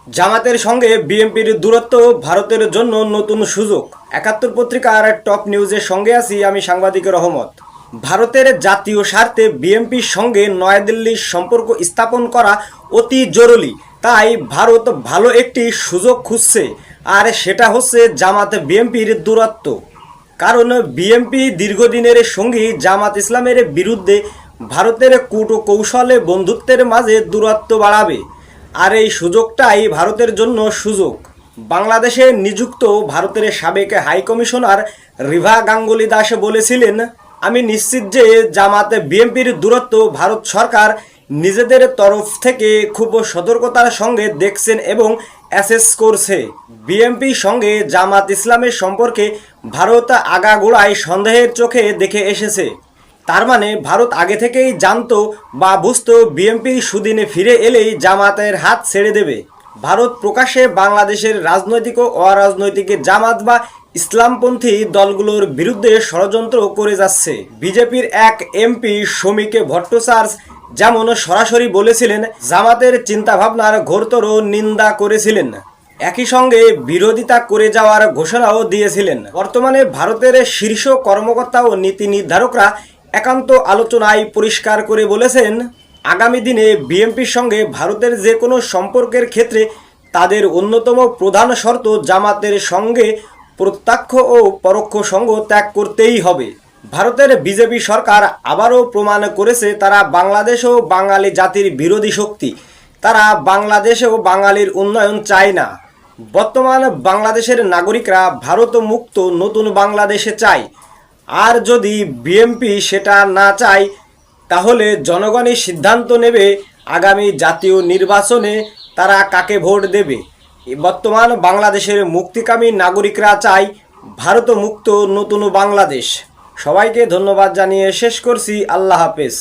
জামাতের সঙ্গে বিএনপির দূরত্ব ভারতের জন্য নতুন সুযোগ। ৭১ পত্রিকার টপ নিউজের সঙ্গে আছি আমি সাংবাদিক রহমত। ভারতের জাতীয় স্বার্থে বিএনপির সঙ্গে নয়াদিল্লির সম্পর্ক স্থাপন করা অতি জরুরি। তাই ভারত ভালো একটি সুযোগ খুঁজছে, আর সেটা হচ্ছে জামাত বিএনপির দূরত্ব। কারণ বিএনপি দীর্ঘদিনের সঙ্গী জামাত ইসলামের বিরুদ্ধে ভারতের কূট কৌশলে বন্ধুত্বের মাঝে দূরত্ব বাড়াবে, আর এই সুযোগটাই ভারতের জন্য সুযোগ। বাংলাদেশে নিযুক্ত ভারতের সাবেক হাইকমিশনার রিভা গাঙ্গুলি দাস বলেছিলেন, আমি নিশ্চিত যে জামাত বিএনপির দূরত্ব ভারত সরকার নিজেদের তরফ থেকে খুব সতর্কতার সঙ্গে দেখছেন এবং অ্যাসেস করছে। বিএনপির সঙ্গে জামাত ইসলামের সম্পর্কে ভারত আগাগোড়ায় সন্দেহের চোখে দেখে এসেছে। তার মানে ভারত আগে থেকেই জানতো বা বুঝতো বিএনপি সুদিনে ফিরে এলেই জামাতের হাত ছেড়ে দেবে। ভারত প্রকাশ্যে বাংলাদেশের রাজনৈতিক ও অরাজনৈতিক জামাত বা ইসলামপন্থী দলগুলোর বিরুদ্ধে ষড়যন্ত্র করে যাচ্ছে। বিজেপির এক এমপি শ্রমিক ভট্টাচার্য যেমন সরাসরি বলেছিলেন, জামাতের চিন্তাভাবনার ঘোরতর নিন্দা করেছিলেন, একই সঙ্গে বিরোধিতা করে যাওয়ার ঘোষণাও দিয়েছিলেন। বর্তমানে ভারতের শীর্ষ কর্মকর্তা ও নীতি নির্ধারকরা একান্ত আলোচনায় পরিষ্কার করে বলেছেন, আগামী দিনে বিএনপির সঙ্গে ভারতের যে কোনো সম্পর্কের ক্ষেত্রে তাদের অন্যতম প্রধান শর্ত জামাতের সঙ্গে প্রত্যক্ষ ও পরোক্ষ সঙ্গ ত্যাগ করতেই হবে। ভারতের বিজেপি সরকার আবারও প্রমাণ করেছে তারা বাংলাদেশ ও বাঙালি জাতির বিরোধী শক্তি। তারা বাংলাদেশ ও বাঙালির উন্নয়ন চায় না। বর্তমান বাংলাদেশের নাগরিকরা ভারত মুক্ত নতুন বাংলাদেশে চায়, আর যদি বিএনপি সেটা না চায় তাহলে জনগণই সিদ্ধান্ত নেবে আগামী জাতীয় নির্বাচনে তারা কাকে ভোট দেবে। বর্তমান বাংলাদেশের মুক্তিকামী নাগরিকরা চায় ভারত মুক্ত নতুন বাংলাদেশ। সবাইকে ধন্যবাদ জানিয়ে শেষ করছি। আল্লাহ হাফেজ।